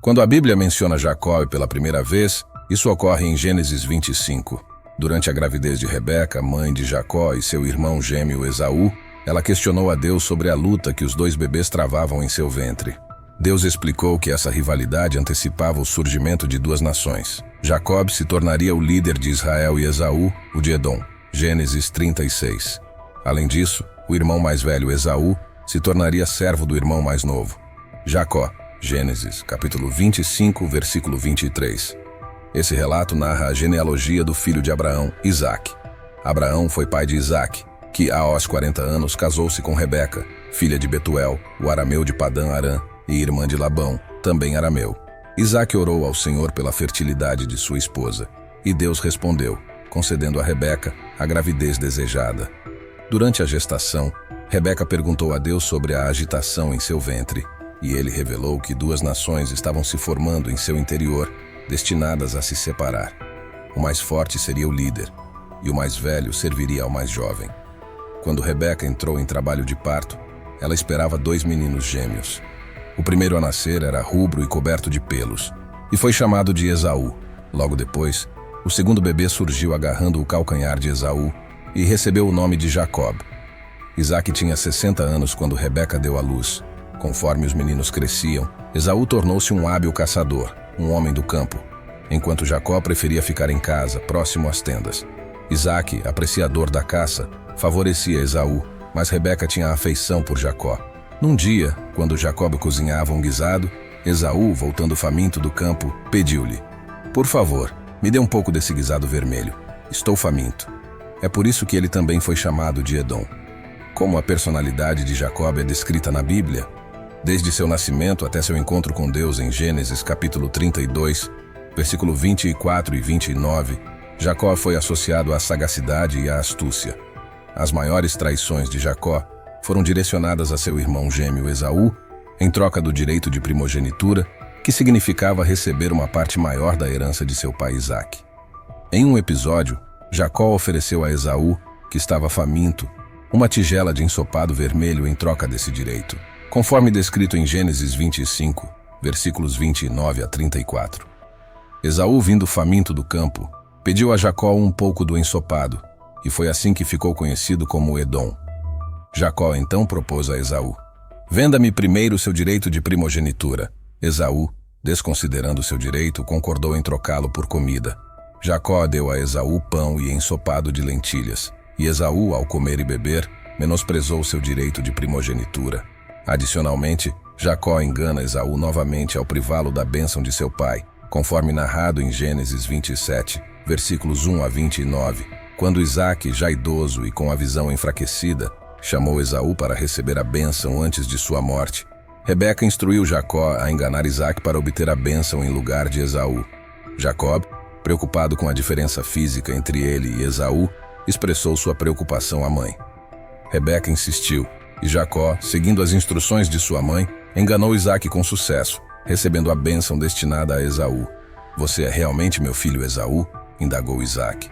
Quando a Bíblia menciona Jacó pela primeira vez, isso ocorre em Gênesis 25. Durante a gravidez de Rebeca, mãe de Jacó, e seu irmão gêmeo Esaú, ela questionou a Deus sobre a luta que os dois bebês travavam em seu ventre. Deus explicou que essa rivalidade antecipava o surgimento de duas nações. Jacob se tornaria o líder de Israel e Esaú, o de Edom. Gênesis 36. Além disso, o irmão mais velho, Esaú, se tornaria servo do irmão mais novo, Jacó. Gênesis, capítulo 25, versículo 23. Esse relato narra a genealogia do filho de Abraão, Isaque. Abraão foi pai de Isaque, que, aos 40 anos, casou-se com Rebeca, filha de Betuel, o arameu de Padã-Arã, e irmã de Labão, também arameu. Isaque orou ao Senhor pela fertilidade de sua esposa, e Deus respondeu, concedendo a Rebeca a gravidez desejada. Durante a gestação, Rebeca perguntou a Deus sobre a agitação em seu ventre, e ele revelou que duas nações estavam se formando em seu interior, destinadas a se separar. O mais forte seria o líder, e o mais velho serviria ao mais jovem. Quando Rebeca entrou em trabalho de parto, ela esperava 2 meninos gêmeos. O primeiro a nascer era rubro e coberto de pelos, e foi chamado de Esaú. Logo depois, o segundo bebê surgiu agarrando o calcanhar de Esaú e recebeu o nome de Jacob. Isaque tinha 60 anos quando Rebeca deu à luz. Conforme os meninos cresciam, Esaú tornou-se um hábil caçador, um homem do campo, enquanto Jacó preferia ficar em casa, próximo às tendas. Isaque, apreciador da caça, favorecia Esaú, mas Rebeca tinha afeição por Jacó. Num dia, quando Jacob cozinhava um guisado, Esaú, voltando faminto do campo, pediu-lhe: "Por favor, me dê um pouco desse guisado vermelho. Estou faminto." É por isso que ele também foi chamado de Edom. Como a personalidade de Jacob é descrita na Bíblia, desde seu nascimento até seu encontro com Deus em Gênesis capítulo 32, versículo 24 e 29, Jacó foi associado à sagacidade e à astúcia. As maiores traições de Jacó foram direcionadas a seu irmão gêmeo Esaú, em troca do direito de primogenitura, que significava receber uma parte maior da herança de seu pai Isaque. Em um episódio, Jacó ofereceu a Esaú, que estava faminto, uma tigela de ensopado vermelho em troca desse direito, conforme descrito em Gênesis 25, versículos 29 a 34. Esaú, vindo faminto do campo, pediu a Jacó um pouco do ensopado, e foi assim que ficou conhecido como Edom. Jacó então propôs a Esaú: "Venda-me primeiro seu direito de primogenitura." Esaú, desconsiderando seu direito, concordou em trocá-lo por comida. Jacó deu a Esaú pão e ensopado de lentilhas, e Esaú, ao comer e beber, menosprezou seu direito de primogenitura. Adicionalmente, Jacó engana Esaú novamente ao privá-lo da bênção de seu pai, conforme narrado em Gênesis 27, versículos 1 a 29, quando Isaque, já idoso e com a visão enfraquecida, chamou Esaú para receber a bênção antes de sua morte. Rebeca instruiu Jacó a enganar Isaque para obter a bênção em lugar de Esaú. Jacob, preocupado com a diferença física entre ele e Esaú, expressou sua preocupação à mãe. Rebeca insistiu, e Jacó, seguindo as instruções de sua mãe, enganou Isaque com sucesso, recebendo a bênção destinada a Esaú. "Você é realmente meu filho Esaú?" indagou Isaque.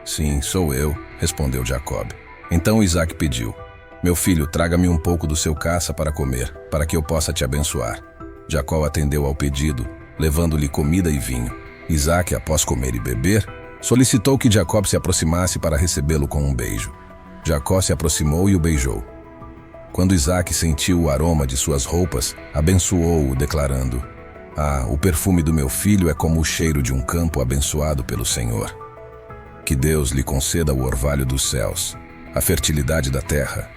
"Sim, sou eu", respondeu Jacob. Então Isaque pediu: "Meu filho, traga-me um pouco do seu caça para comer, para que eu possa te abençoar." Jacó atendeu ao pedido, levando-lhe comida e vinho. Isaque, após comer e beber, solicitou que Jacob se aproximasse para recebê-lo com um beijo. Jacó se aproximou e o beijou. Quando Isaque sentiu o aroma de suas roupas, abençoou-o, declarando: "Ah, o perfume do meu filho é como o cheiro de um campo abençoado pelo Senhor. Que Deus lhe conceda o orvalho dos céus, a fertilidade da terra,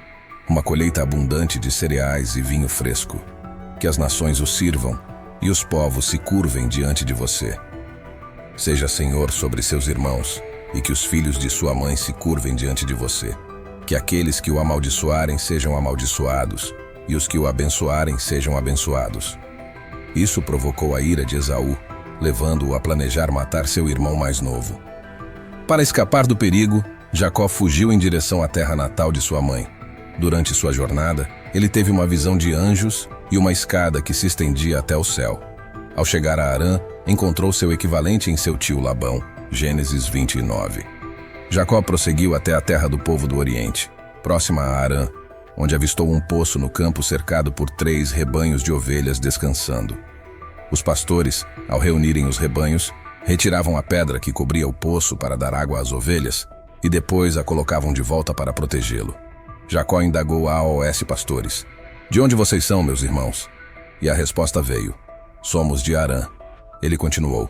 uma colheita abundante de cereais e vinho fresco. Que as nações o sirvam e os povos se curvem diante de você. Seja Senhor sobre seus irmãos, e que os filhos de sua mãe se curvem diante de você. Que aqueles que o amaldiçoarem sejam amaldiçoados, e os que o abençoarem sejam abençoados." Isso provocou a ira de Esaú, levando-o a planejar matar seu irmão mais novo. Para escapar do perigo, Jacó fugiu em direção à terra natal de sua mãe. Durante sua jornada, ele teve uma visão de anjos e uma escada que se estendia até o céu. Ao chegar a Harã, encontrou seu equivalente em seu tio Labão, Gênesis 29. Jacó prosseguiu até a terra do povo do Oriente, próxima a Harã, onde avistou um poço no campo cercado por 3 rebanhos de ovelhas descansando. Os pastores, ao reunirem os rebanhos, retiravam a pedra que cobria o poço para dar água às ovelhas e depois a colocavam de volta para protegê-lo. Jacó indagou aos pastores: "De onde vocês são, meus irmãos?" E a resposta veio: "Somos de Harã." Ele continuou: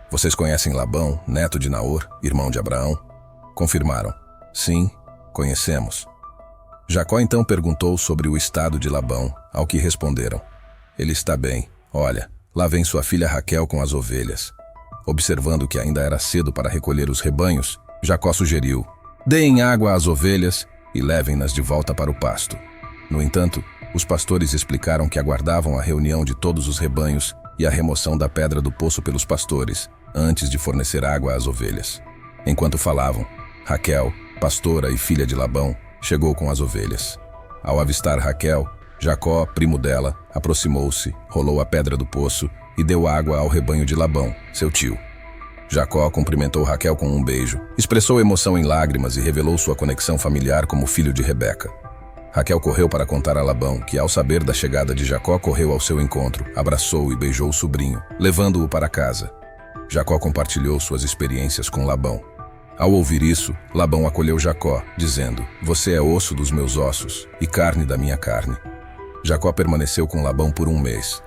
"Vocês conhecem Labão, neto de Naor, irmão de Abraão?" Confirmaram: "Sim, conhecemos." Jacó então perguntou sobre o estado de Labão, ao que responderam: "Ele está bem. Olha, lá vem sua filha Raquel com as ovelhas." Observando que ainda era cedo para recolher os rebanhos, Jacó sugeriu: "Deem água às ovelhas e levem-nas de volta para o pasto." No entanto, os pastores explicaram que aguardavam a reunião de todos os rebanhos e a remoção da pedra do poço pelos pastores, antes de fornecer água às ovelhas. Enquanto falavam, Raquel, pastora e filha de Labão, chegou com as ovelhas. Ao avistar Raquel, Jacó, primo dela, aproximou-se, rolou a pedra do poço e deu água ao rebanho de Labão, seu tio. Jacó cumprimentou Raquel com um beijo, expressou emoção em lágrimas e revelou sua conexão familiar como filho de Rebeca. Raquel correu para contar a Labão que, ao saber da chegada de Jacó, correu ao seu encontro, abraçou e beijou o sobrinho, levando-o para casa. Jacó compartilhou suas experiências com Labão. Ao ouvir isso, Labão acolheu Jacó, dizendo: "Você é osso dos meus ossos e carne da minha carne." Jacó permaneceu com Labão por um mês.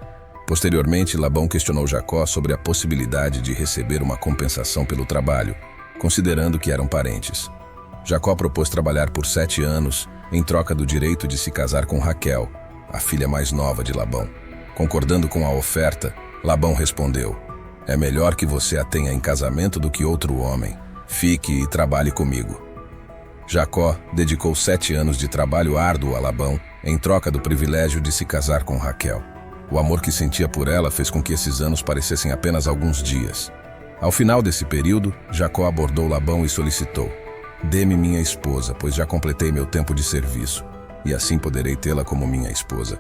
Posteriormente, Labão questionou Jacó sobre a possibilidade de receber uma compensação pelo trabalho, considerando que eram parentes. Jacó propôs trabalhar por 7 anos, em troca do direito de se casar com Raquel, a filha mais nova de Labão. Concordando com a oferta, Labão respondeu: "É melhor que você a tenha em casamento do que outro homem. Fique e trabalhe comigo." Jacó dedicou 7 anos de trabalho árduo a Labão, em troca do privilégio de se casar com Raquel. O amor que sentia por ela fez com que esses anos parecessem apenas alguns dias. Ao final desse período, Jacó abordou Labão e solicitou: "Dê-me minha esposa, pois já completei meu tempo de serviço, e assim poderei tê-la como minha esposa."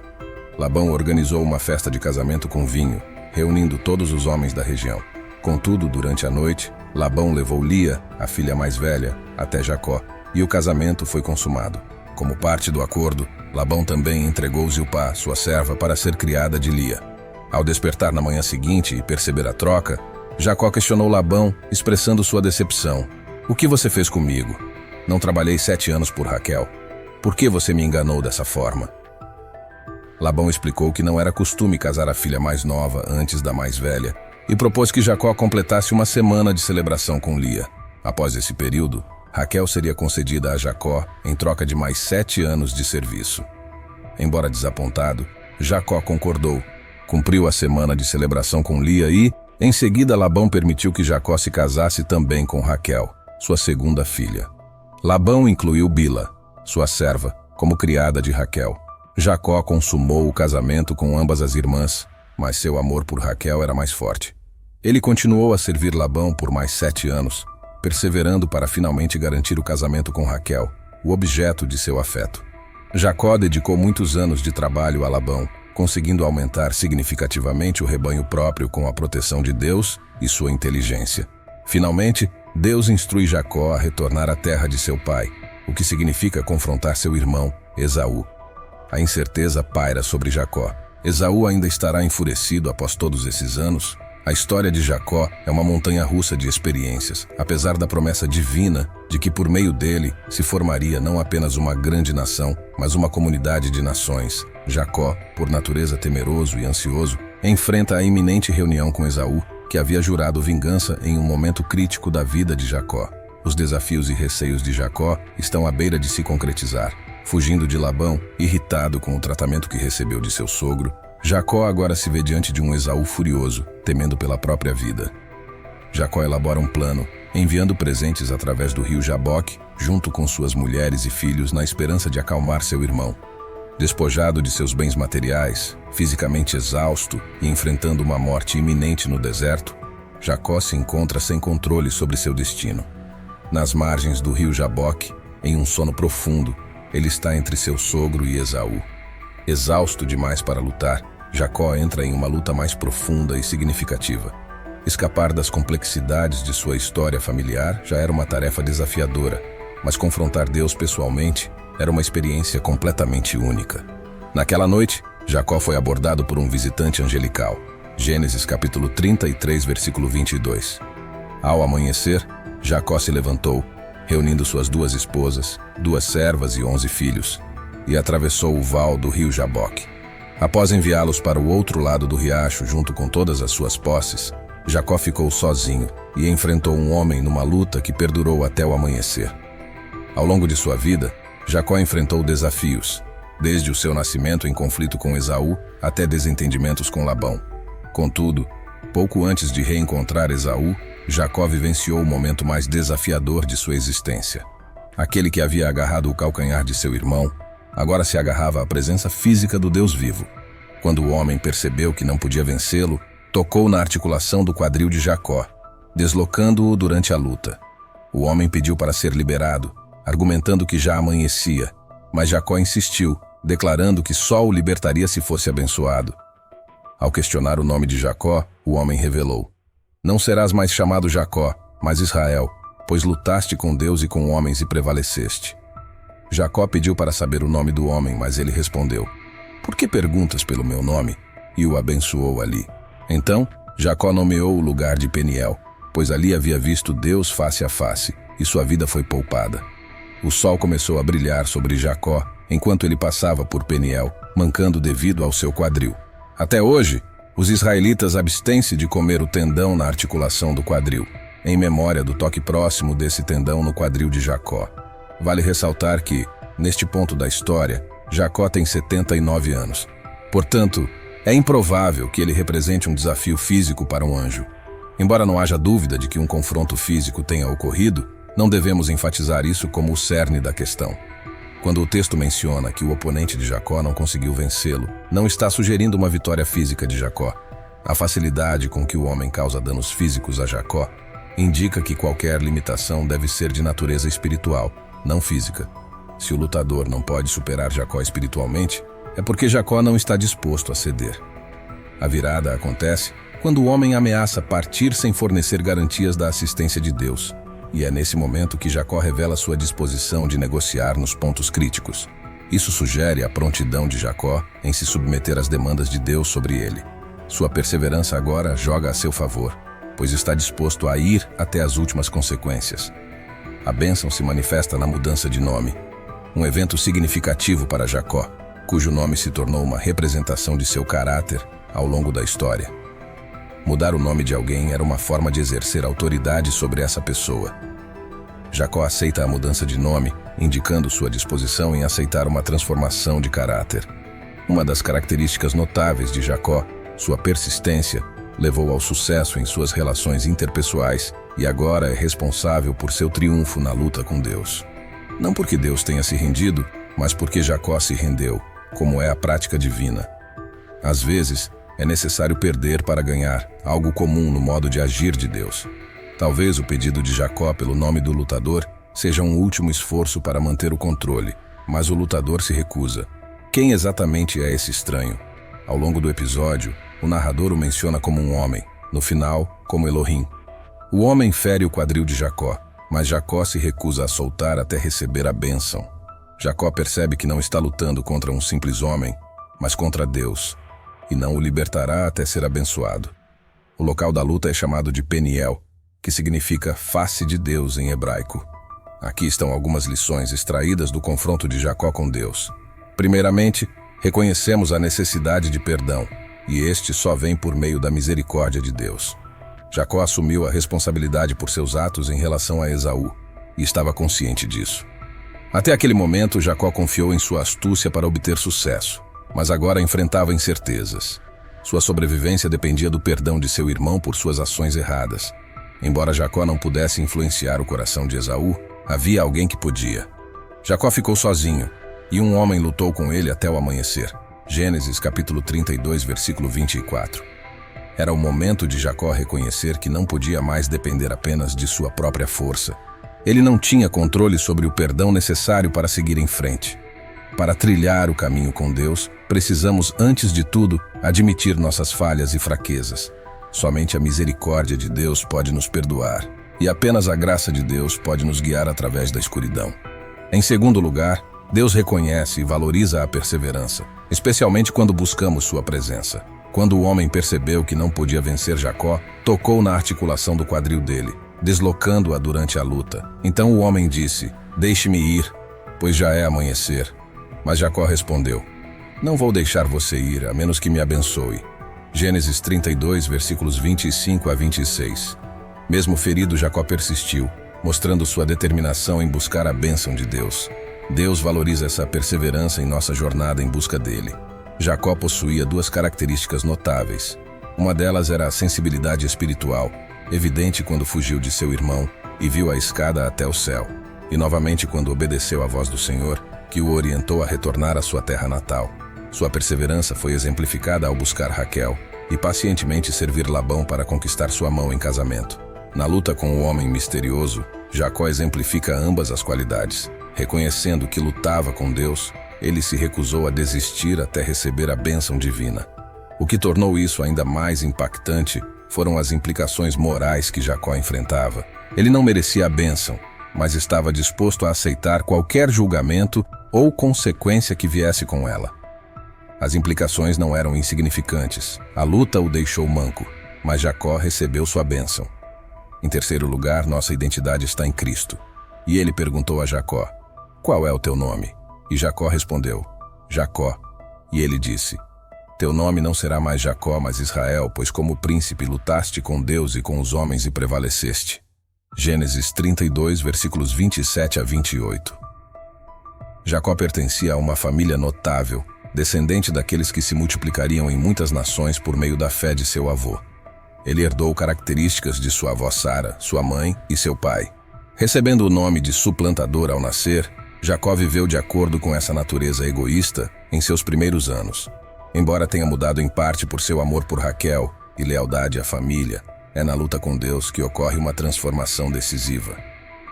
Labão organizou uma festa de casamento com vinho, reunindo todos os homens da região. Contudo, durante a noite, Labão levou Lia, a filha mais velha, até Jacó, e o casamento foi consumado. Como parte do acordo, Labão também entregou Zilpá, sua serva, para ser criada de Lia. Ao despertar na manhã seguinte e perceber a troca, Jacó questionou Labão, expressando sua decepção: "O que você fez comigo? Não trabalhei 7 anos por Raquel. Por que você me enganou dessa forma?" Labão explicou que não era costume casar a filha mais nova antes da mais velha, e propôs que Jacó completasse uma semana de celebração com Lia. Após esse período, Raquel seria concedida a Jacó em troca de mais 7 anos de serviço. Embora desapontado, Jacó concordou, cumpriu a semana de celebração com Lia e, em seguida, Labão permitiu que Jacó se casasse também com Raquel, sua segunda filha. Labão incluiu Bila, sua serva, como criada de Raquel. Jacó consumou o casamento com ambas as irmãs, mas seu amor por Raquel era mais forte. Ele continuou a servir Labão por mais 7 anos, perseverando para finalmente garantir o casamento com Raquel, o objeto de seu afeto. Jacó dedicou muitos anos de trabalho a Labão, conseguindo aumentar significativamente o rebanho próprio com a proteção de Deus e sua inteligência. Finalmente, Deus instrui Jacó a retornar à terra de seu pai, o que significa confrontar seu irmão, Esaú. A incerteza paira sobre Jacó. Esaú ainda estará enfurecido após todos esses anos? A história de Jacó é uma montanha-russa de experiências, apesar da promessa divina de que por meio dele se formaria não apenas uma grande nação, mas uma comunidade de nações. Jacó, por natureza temeroso e ansioso, enfrenta a iminente reunião com Esaú, que havia jurado vingança em um momento crítico da vida de Jacó. Os desafios e receios de Jacó estão à beira de se concretizar. Fugindo de Labão, irritado com o tratamento que recebeu de seu sogro, Jacó agora se vê diante de um Esaú furioso, temendo pela própria vida. Jacó elabora um plano, enviando presentes através do rio Jaboque, junto com suas mulheres e filhos, na esperança de acalmar seu irmão. Despojado de seus bens materiais, fisicamente exausto e enfrentando uma morte iminente no deserto, Jacó se encontra sem controle sobre seu destino. Nas margens do rio Jaboque, em um sono profundo, ele está entre seu sogro e Esaú. Exausto demais para lutar, Jacó entra em uma luta mais profunda e significativa. Escapar das complexidades de sua história familiar já era uma tarefa desafiadora, mas confrontar Deus pessoalmente era uma experiência completamente única. Naquela noite, Jacó foi abordado por um visitante angelical. Gênesis capítulo 33, versículo 22. Ao amanhecer, Jacó se levantou, reunindo suas 2 esposas, 2 servas e 11 filhos, e atravessou o val do rio Jaboque. Após enviá-los para o outro lado do riacho junto com todas as suas posses, Jacó ficou sozinho e enfrentou um homem numa luta que perdurou até o amanhecer. Ao longo de sua vida, Jacó enfrentou desafios, desde o seu nascimento em conflito com Esaú até desentendimentos com Labão. Contudo, pouco antes de reencontrar Esaú, Jacó vivenciou o momento mais desafiador de sua existência. Aquele que havia agarrado o calcanhar de seu irmão, agora se agarrava à presença física do Deus vivo. Quando o homem percebeu que não podia vencê-lo, tocou na articulação do quadril de Jacó, deslocando-o durante a luta. O homem pediu para ser liberado, argumentando que já amanhecia, mas Jacó insistiu, declarando que só o libertaria se fosse abençoado. Ao questionar o nome de Jacó, o homem revelou: "Não serás mais chamado Jacó, mas Israel, pois lutaste com Deus e com homens e prevaleceste." Jacó pediu para saber o nome do homem, mas ele respondeu: "Por que perguntas pelo meu nome?" E o abençoou ali. Então, Jacó nomeou o lugar de Peniel, pois ali havia visto Deus face a face, e sua vida foi poupada. O sol começou a brilhar sobre Jacó, enquanto ele passava por Peniel, mancando devido ao seu quadril. Até hoje, os israelitas abstêm-se de comer o tendão na articulação do quadril, em memória do toque próximo desse tendão no quadril de Jacó. Vale ressaltar que, neste ponto da história, Jacó tem 79 anos. Portanto, é improvável que ele represente um desafio físico para um anjo. Embora não haja dúvida de que um confronto físico tenha ocorrido, não devemos enfatizar isso como o cerne da questão. Quando o texto menciona que o oponente de Jacó não conseguiu vencê-lo, não está sugerindo uma vitória física de Jacó. A facilidade com que o homem causa danos físicos a Jacó indica que qualquer limitação deve ser de natureza espiritual, não física. Se o lutador não pode superar Jacó espiritualmente, é porque Jacó não está disposto a ceder. A virada acontece quando o homem ameaça partir sem fornecer garantias da assistência de Deus. E é nesse momento que Jacó revela sua disposição de negociar nos pontos críticos. Isso sugere a prontidão de Jacó em se submeter às demandas de Deus sobre ele. Sua perseverança agora joga a seu favor, pois está disposto a ir até as últimas consequências. A bênção se manifesta na mudança de nome, um evento significativo para Jacó, cujo nome se tornou uma representação de seu caráter ao longo da história. Mudar o nome de alguém era uma forma de exercer autoridade sobre essa pessoa. Jacó aceita a mudança de nome, indicando sua disposição em aceitar uma transformação de caráter. Uma das características notáveis de Jacó, sua persistência, levou ao sucesso em suas relações interpessoais e agora é responsável por seu triunfo na luta com Deus. Não porque Deus tenha se rendido, mas porque Jacó se rendeu, como é a prática divina. Às vezes, é necessário perder para ganhar, algo comum no modo de agir de Deus. Talvez o pedido de Jacó pelo nome do lutador seja um último esforço para manter o controle, mas o lutador se recusa. Quem exatamente é esse estranho? Ao longo do episódio, o narrador o menciona como um homem, no final, como Elohim. O homem fere o quadril de Jacó, mas Jacó se recusa a soltar até receber a bênção. Jacó percebe que não está lutando contra um simples homem, mas contra Deus, e não o libertará até ser abençoado. O local da luta é chamado de Peniel, que significa face de Deus em hebraico. Aqui estão algumas lições extraídas do confronto de Jacó com Deus. Primeiramente, reconhecemos a necessidade de perdão, e este só vem por meio da misericórdia de Deus. Jacó assumiu a responsabilidade por seus atos em relação a Esaú, e estava consciente disso. Até aquele momento, Jacó confiou em sua astúcia para obter sucesso, mas agora enfrentava incertezas. Sua sobrevivência dependia do perdão de seu irmão por suas ações erradas. Embora Jacó não pudesse influenciar o coração de Esaú, havia alguém que podia. Jacó ficou sozinho, e um homem lutou com ele até o amanhecer. Gênesis capítulo 32, versículo 24. Era o momento de Jacó reconhecer que não podia mais depender apenas de sua própria força. Ele não tinha controle sobre o perdão necessário para seguir em frente. Para trilhar o caminho com Deus, precisamos, antes de tudo, admitir nossas falhas e fraquezas. Somente a misericórdia de Deus pode nos perdoar, e apenas a graça de Deus pode nos guiar através da escuridão. Em segundo lugar, Deus reconhece e valoriza a perseverança, especialmente quando buscamos sua presença. Quando o homem percebeu que não podia vencer Jacó, tocou na articulação do quadril dele, deslocando-a durante a luta. Então o homem disse: "Deixe-me ir, pois já é amanhecer." Mas Jacó respondeu: "Não vou deixar você ir, a menos que me abençoe." Gênesis 32, versículos 25 a 26. Mesmo ferido, Jacó persistiu, mostrando sua determinação em buscar a bênção de Deus. Deus valoriza essa perseverança em nossa jornada em busca dele. Jacó possuía duas características notáveis. Uma delas era a sensibilidade espiritual, evidente quando fugiu de seu irmão e viu a escada até o céu, e novamente quando obedeceu à voz do Senhor, que o orientou a retornar à sua terra natal. Sua perseverança foi exemplificada ao buscar Raquel e pacientemente servir Labão para conquistar sua mão em casamento. Na luta com o homem misterioso, Jacó exemplifica ambas as qualidades. Reconhecendo que lutava com Deus, ele se recusou a desistir até receber a bênção divina. O que tornou isso ainda mais impactante foram as implicações morais que Jacó enfrentava. Ele não merecia a bênção, mas estava disposto a aceitar qualquer julgamento ou consequência que viesse com ela. As implicações não eram insignificantes. A luta o deixou manco, mas Jacó recebeu sua bênção. Em terceiro lugar, nossa identidade está em Cristo. E ele perguntou a Jacó: "Qual é o teu nome?" E Jacó respondeu: "Jacó." E ele disse: "Teu nome não será mais Jacó, mas Israel, pois como príncipe lutaste com Deus e com os homens e prevaleceste." Gênesis 32, versículos 27 a 28. Jacó pertencia a uma família notável, descendente daqueles que se multiplicariam em muitas nações por meio da fé de seu avô. Ele herdou características de sua avó Sara, sua mãe e seu pai. Recebendo o nome de suplantador ao nascer, Jacó viveu de acordo com essa natureza egoísta em seus primeiros anos. Embora tenha mudado em parte por seu amor por Raquel e lealdade à família, é na luta com Deus que ocorre uma transformação decisiva.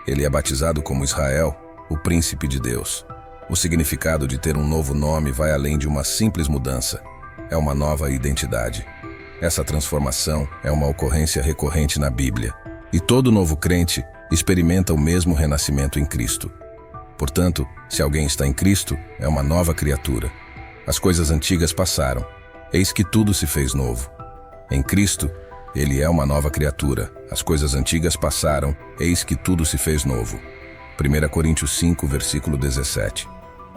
Ele é batizado como Israel, o príncipe de Deus. O significado de ter um novo nome vai além de uma simples mudança. É uma nova identidade. Essa transformação é uma ocorrência recorrente na Bíblia, e todo novo crente experimenta o mesmo renascimento em Cristo. Portanto, se alguém está em Cristo, é uma nova criatura. As coisas antigas passaram, eis que tudo se fez novo. Em Cristo, ele é uma nova criatura. As coisas antigas passaram, eis que tudo se fez novo. 1 Coríntios 5, versículo 17.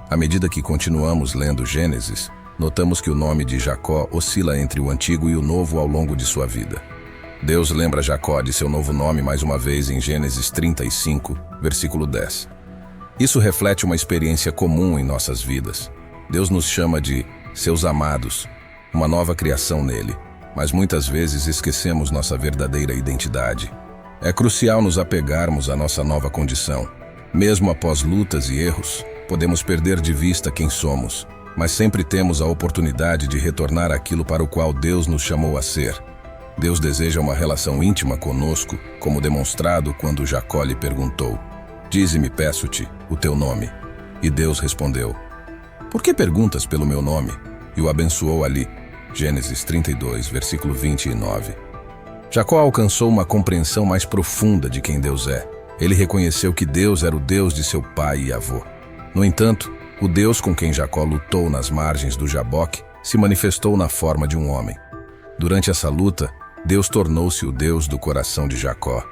À medida que continuamos lendo Gênesis, notamos que o nome de Jacó oscila entre o antigo e o novo ao longo de sua vida. Deus lembra Jacó de seu novo nome mais uma vez em Gênesis 35, versículo 10. Isso reflete uma experiência comum em nossas vidas. Deus nos chama de seus amados, uma nova criação nele, mas muitas vezes esquecemos nossa verdadeira identidade. É crucial nos apegarmos à nossa nova condição. Mesmo após lutas e erros, podemos perder de vista quem somos, mas sempre temos a oportunidade de retornar àquilo para o qual Deus nos chamou a ser. Deus deseja uma relação íntima conosco, como demonstrado quando Jacó lhe perguntou: "Dize-me, peço-te, o teu nome." E Deus respondeu: "Por que perguntas pelo meu nome?" E o abençoou ali. Gênesis 32, versículo 29. Jacó alcançou uma compreensão mais profunda de quem Deus é. Ele reconheceu que Deus era o Deus de seu pai e avô. No entanto, o Deus com quem Jacó lutou nas margens do Jaboque se manifestou na forma de um homem. Durante essa luta, Deus tornou-se o Deus do coração de Jacó.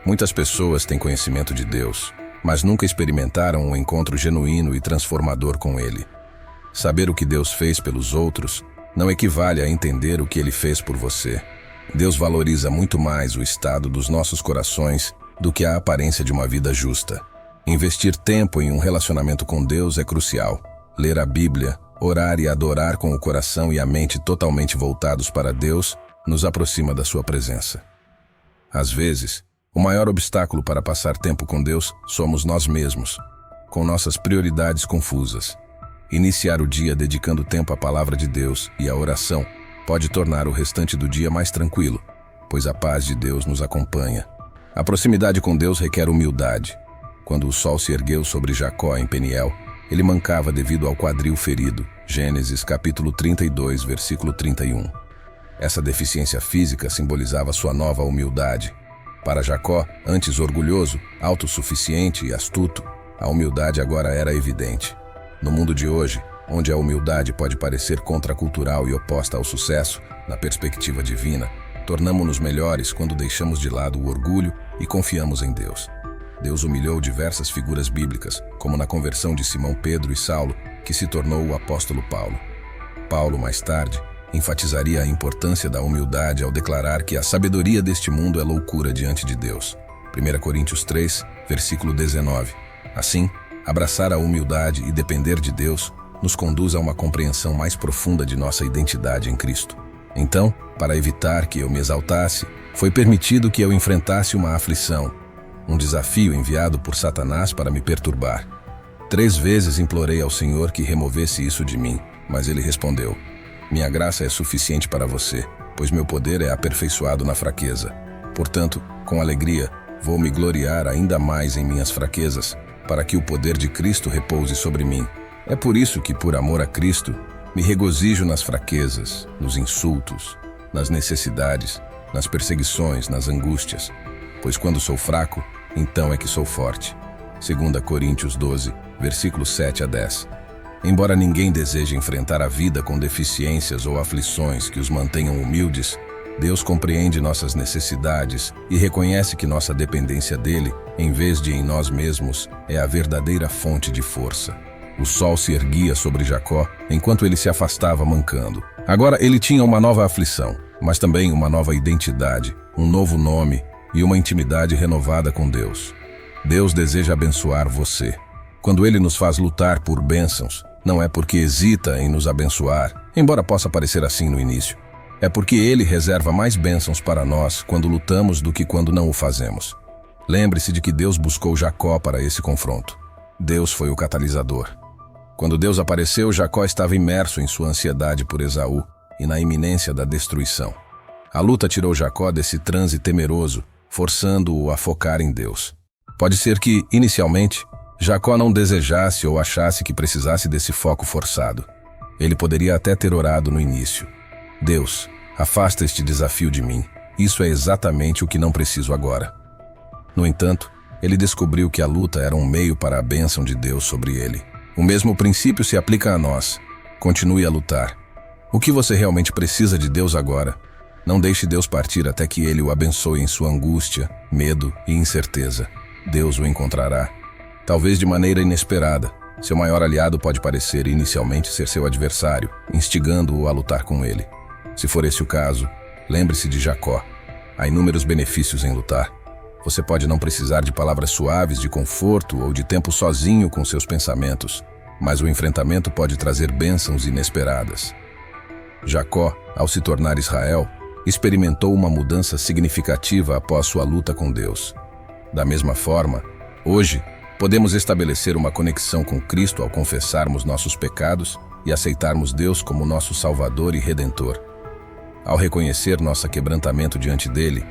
Muitas pessoas têm conhecimento de Deus, mas nunca experimentaram um encontro genuíno e transformador com Ele. Saber o que Deus fez pelos outros não equivale a entender o que Ele fez por você. Deus valoriza muito mais o estado dos nossos corações do que a aparência de uma vida justa. Investir tempo em um relacionamento com Deus é crucial. Ler a Bíblia, orar e adorar com o coração e a mente totalmente voltados para Deus nos aproxima da sua presença. Às vezes, o maior obstáculo para passar tempo com Deus somos nós mesmos, com nossas prioridades confusas. Iniciar o dia dedicando tempo à palavra de Deus e à oração pode tornar o restante do dia mais tranquilo, pois a paz de Deus nos acompanha. A proximidade com Deus requer humildade. Quando o sol se ergueu sobre Jacó em Peniel, ele mancava devido ao quadril ferido. Gênesis capítulo 32, versículo 31. Essa deficiência física simbolizava sua nova humildade. Para Jacó, antes orgulhoso, autossuficiente e astuto, a humildade agora era evidente. No mundo de hoje, onde a humildade pode parecer contracultural e oposta ao sucesso, na perspectiva divina, tornamo-nos melhores quando deixamos de lado o orgulho e confiamos em Deus. Deus humilhou diversas figuras bíblicas, como na conversão de Simão Pedro e Saulo, que se tornou o apóstolo Paulo. Paulo, mais tarde, enfatizaria a importância da humildade ao declarar que a sabedoria deste mundo é loucura diante de Deus. 1 Coríntios 3, versículo 19. Assim, abraçar a humildade e depender de Deus nos conduz a uma compreensão mais profunda de nossa identidade em Cristo. Então, para evitar que eu me exaltasse, foi permitido que eu enfrentasse uma aflição, um desafio enviado por Satanás para me perturbar. 3 vezes implorei ao Senhor que removesse isso de mim, mas ele respondeu: minha graça é suficiente para você, pois meu poder é aperfeiçoado na fraqueza. Portanto, com alegria, vou me gloriar ainda mais em minhas fraquezas, para que o poder de Cristo repouse sobre mim. É por isso que, por amor a Cristo, me regozijo nas fraquezas, nos insultos, nas necessidades, nas perseguições, nas angústias, pois quando sou fraco, então é que sou forte. 2 Coríntios 12, versículos 7 a 10. Embora ninguém deseje enfrentar a vida com deficiências ou aflições que os mantenham humildes, Deus compreende nossas necessidades e reconhece que nossa dependência dele, em vez de em nós mesmos, é a verdadeira fonte de força. O sol se erguia sobre Jacó enquanto ele se afastava mancando. Agora ele tinha uma nova aflição, mas também uma nova identidade, um novo nome e uma intimidade renovada com Deus. Deus deseja abençoar você. Quando ele nos faz lutar por bênçãos, não é porque hesita em nos abençoar, embora possa parecer assim no início. É porque ele reserva mais bênçãos para nós quando lutamos do que quando não o fazemos. Lembre-se de que Deus buscou Jacó para esse confronto. Deus foi o catalisador. Quando Deus apareceu, Jacó estava imerso em sua ansiedade por Esaú e na iminência da destruição. A luta tirou Jacó desse transe temeroso, forçando-o a focar em Deus. Pode ser que, inicialmente, Jacó não desejasse ou achasse que precisasse desse foco forçado. Ele poderia até ter orado no início: Deus, afasta este desafio de mim. Isso é exatamente o que não preciso agora. No entanto, ele descobriu que a luta era um meio para a bênção de Deus sobre ele. O mesmo princípio se aplica a nós. Continue a lutar. O que você realmente precisa de Deus agora? Não deixe Deus partir até que ele o abençoe em sua angústia, medo e incerteza. Deus o encontrará. Talvez de maneira inesperada. Seu maior aliado pode parecer inicialmente ser seu adversário, instigando-o a lutar com ele. Se for esse o caso, lembre-se de Jacó. Há inúmeros benefícios em lutar. Você pode não precisar de palavras suaves, de conforto ou de tempo sozinho com seus pensamentos, mas o enfrentamento pode trazer bênçãos inesperadas. Jacó, ao se tornar Israel, experimentou uma mudança significativa após sua luta com Deus. Da mesma forma, hoje, podemos estabelecer uma conexão com Cristo ao confessarmos nossos pecados e aceitarmos Deus como nosso Salvador e Redentor. Ao reconhecer nosso quebrantamento diante dele,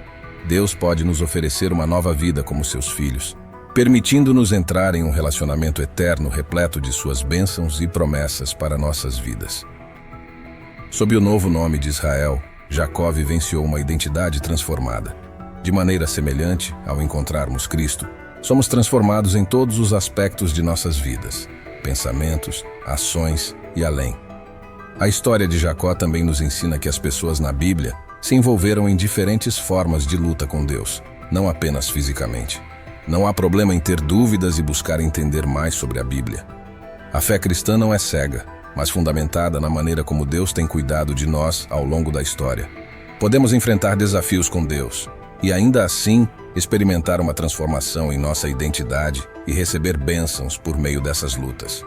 Deus pode nos oferecer uma nova vida como seus filhos, permitindo-nos entrar em um relacionamento eterno repleto de suas bênçãos e promessas para nossas vidas. Sob o novo nome de Israel, Jacó vivenciou uma identidade transformada. De maneira semelhante, ao encontrarmos Cristo, somos transformados em todos os aspectos de nossas vidas, pensamentos, ações e além. A história de Jacó também nos ensina que as pessoas na Bíblia se envolveram em diferentes formas de luta com Deus, não apenas fisicamente. Não há problema em ter dúvidas e buscar entender mais sobre a Bíblia. A fé cristã não é cega, mas fundamentada na maneira como Deus tem cuidado de nós ao longo da história. Podemos enfrentar desafios com Deus e ainda assim experimentar uma transformação em nossa identidade e receber bênçãos por meio dessas lutas.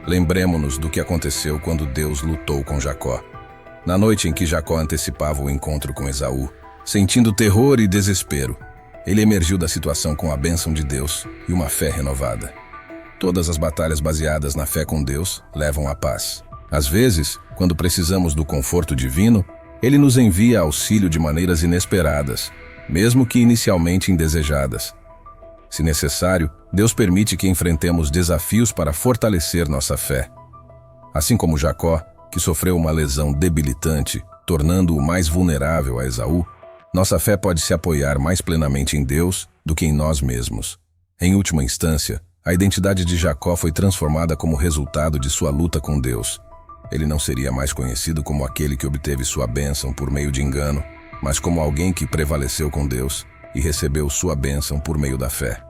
Lembremo-nos do que aconteceu quando Deus lutou com Jacó. Na noite em que Jacó antecipava o encontro com Esaú, sentindo terror e desespero, ele emergiu da situação com a bênção de Deus e uma fé renovada. Todas as batalhas baseadas na fé com Deus levam à paz. Às vezes, quando precisamos do conforto divino, ele nos envia auxílio de maneiras inesperadas, mesmo que inicialmente indesejadas. Se necessário, Deus permite que enfrentemos desafios para fortalecer nossa fé. Assim como Jacó, que sofreu uma lesão debilitante, tornando-o mais vulnerável a Esaú, nossa fé pode se apoiar mais plenamente em Deus do que em nós mesmos. Em última instância, A identidade de Jacó foi transformada como resultado de sua luta com Deus. Ele não seria mais conhecido como aquele que obteve sua bênção por meio de engano, mas como alguém que prevaleceu com Deus e recebeu sua bênção por meio da fé.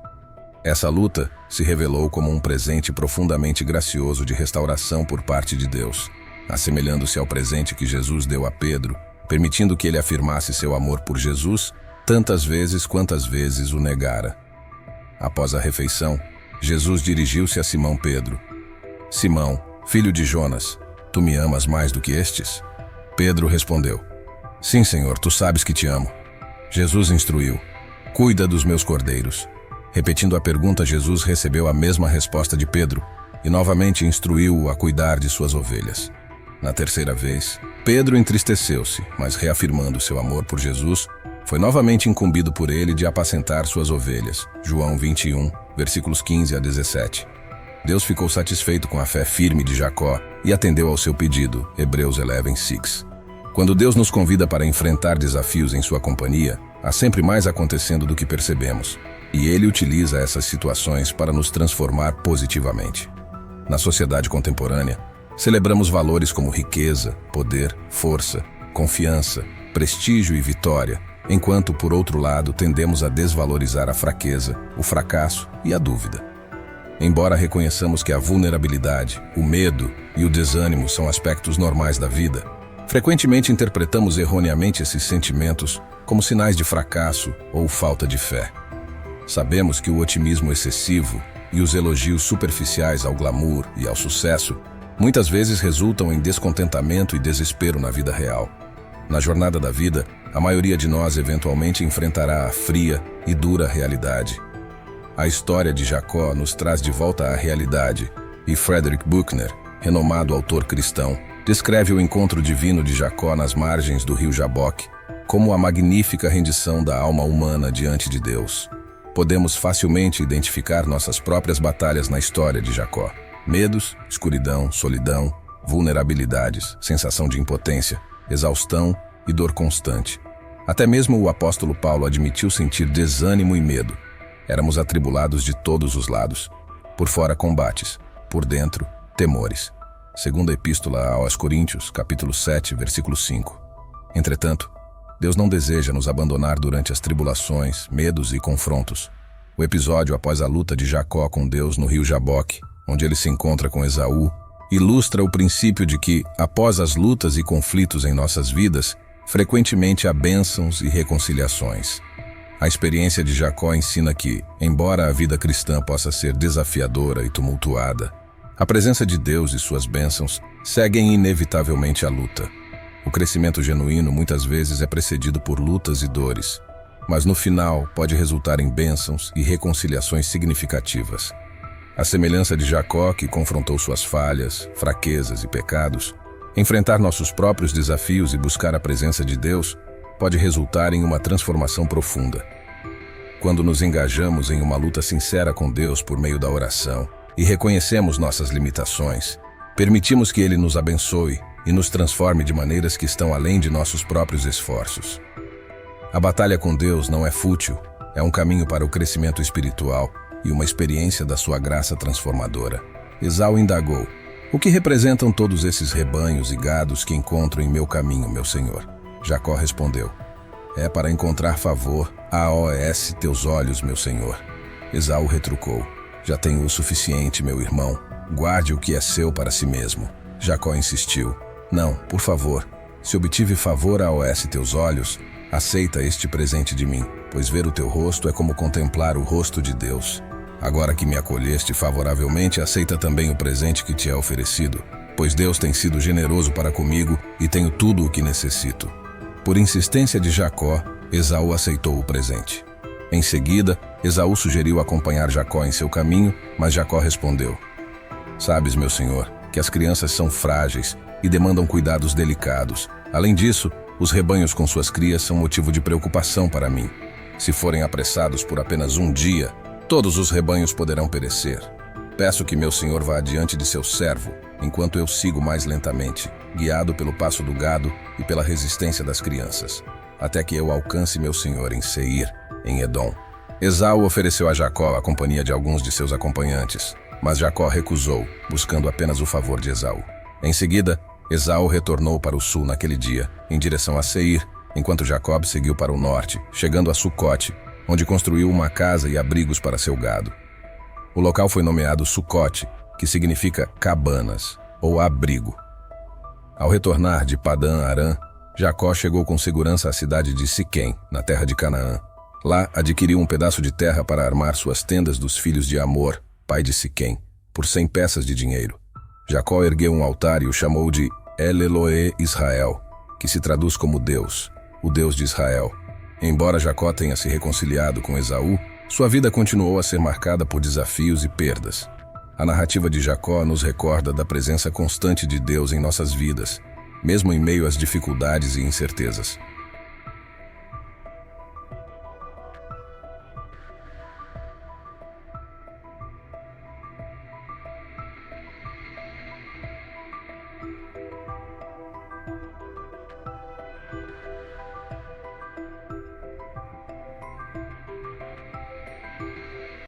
Essa luta se revelou como um presente profundamente gracioso de restauração por parte de Deus, assemelhando-se ao presente que Jesus deu a Pedro, permitindo que ele afirmasse seu amor por Jesus tantas vezes quantas vezes o negara. Após a refeição, Jesus dirigiu-se a Simão Pedro. Simão, filho de Jonas, tu me amas mais do que estes? Pedro respondeu: Sim, Senhor, tu sabes que te amo. Jesus instruiu: Cuida dos meus cordeiros. Repetindo a pergunta, Jesus recebeu a mesma resposta de Pedro e novamente instruiu-o a cuidar de suas ovelhas. Na terceira vez, Pedro entristeceu-se, mas reafirmando seu amor por Jesus, foi novamente incumbido por ele de apacentar suas ovelhas. João 21, versículos 15 a 17. Deus ficou satisfeito com a fé firme de Jacó e atendeu ao seu pedido. Hebreus 11:6. Quando Deus nos convida para enfrentar desafios em sua companhia, há sempre mais acontecendo do que percebemos, e Ele utiliza essas situações para nos transformar positivamente. Na sociedade contemporânea, celebramos valores como riqueza, poder, força, confiança, prestígio e vitória, enquanto, por outro lado, tendemos a desvalorizar a fraqueza, o fracasso e a dúvida. Embora reconheçamos que a vulnerabilidade, o medo e o desânimo são aspectos normais da vida, frequentemente interpretamos erroneamente esses sentimentos como sinais de fracasso ou falta de fé. Sabemos que o otimismo excessivo e os elogios superficiais ao glamour e ao sucesso muitas vezes resultam em descontentamento e desespero na vida real. Na jornada da vida, a maioria de nós eventualmente enfrentará a fria e dura realidade. A história de Jacó nos traz de volta à realidade, e Frederick Buechner, renomado autor cristão, descreve o encontro divino de Jacó nas margens do rio Jaboque como a magnífica rendição da alma humana diante de Deus. Podemos facilmente identificar nossas próprias batalhas na história de Jacó. Medos, escuridão, solidão, vulnerabilidades, sensação de impotência, exaustão e dor constante. Até mesmo o apóstolo Paulo admitiu sentir desânimo e medo. Éramos atribulados de todos os lados. Por fora combates, por dentro temores. Segunda Epístola aos Coríntios, capítulo 7, versículo 5. Entretanto, Deus não deseja nos abandonar durante as tribulações, medos e confrontos. O episódio após a luta de Jacó com Deus no rio Jaboque, onde ele se encontra com Esaú, ilustra o princípio de que, após as lutas e conflitos em nossas vidas, frequentemente há bênçãos e reconciliações. A experiência de Jacó ensina que, embora a vida cristã possa ser desafiadora e tumultuada, a presença de Deus e suas bênçãos seguem inevitavelmente a luta. O crescimento genuíno muitas vezes é precedido por lutas e dores, mas no final pode resultar em bênçãos e reconciliações significativas. A semelhança de Jacó, que confrontou suas falhas, fraquezas e pecados, enfrentar nossos próprios desafios e buscar a presença de Deus pode resultar em uma transformação profunda. Quando nos engajamos em uma luta sincera com Deus por meio da oração e reconhecemos nossas limitações, permitimos que Ele nos abençoe e nos transforme de maneiras que estão além de nossos próprios esforços. A batalha com Deus não é fútil, é um caminho para o crescimento espiritual e uma experiência da sua graça transformadora. Esaú indagou: O que representam todos esses rebanhos e gados que encontro em meu caminho, meu senhor? Jacó respondeu: É para encontrar favor aos teus olhos, meu senhor. Esaú retrucou: Já tenho o suficiente, meu irmão. Guarde o que é seu para si mesmo. Jacó insistiu: Não, por favor. Se obtive favor aos teus olhos, aceita este presente de mim, pois ver o teu rosto é como contemplar o rosto de Deus. Agora que me acolheste favoravelmente, aceita também o presente que te é oferecido, pois Deus tem sido generoso para comigo e tenho tudo o que necessito. Por insistência de Jacó, Esaú aceitou o presente. Em seguida, Esaú sugeriu acompanhar Jacó em seu caminho, mas Jacó respondeu: Sabes, meu senhor, que as crianças são frágeis e demandam cuidados delicados. Além disso, os rebanhos com suas crias são motivo de preocupação para mim. Se forem apressados por apenas um dia, todos os rebanhos poderão perecer. Peço que meu senhor vá adiante de seu servo, enquanto eu sigo mais lentamente, guiado pelo passo do gado e pela resistência das crianças, até que eu alcance meu senhor em Seir, em Edom. Esaú ofereceu a Jacó a companhia de alguns de seus acompanhantes, mas Jacó recusou, buscando apenas o favor de Esaú. Em seguida, Esaú retornou para o sul naquele dia, em direção a Seir, enquanto Jacob seguiu para o norte, chegando a Sucote, onde construiu uma casa e abrigos para seu gado. O local foi nomeado Sucote, que significa cabanas, ou abrigo. Ao retornar de Padã Arã, Jacó chegou com segurança à cidade de Siquém, na terra de Canaã. Lá, adquiriu um pedaço de terra para armar suas tendas dos filhos de Amor, pai de Siquém, por 100 peças de dinheiro. Jacó ergueu um altar e o chamou de El Elohe Israel, que se traduz como Deus, o Deus de Israel. Embora Jacó tenha se reconciliado com Esaú, sua vida continuou a ser marcada por desafios e perdas. A narrativa de Jacó nos recorda da presença constante de Deus em nossas vidas, mesmo em meio às dificuldades e incertezas.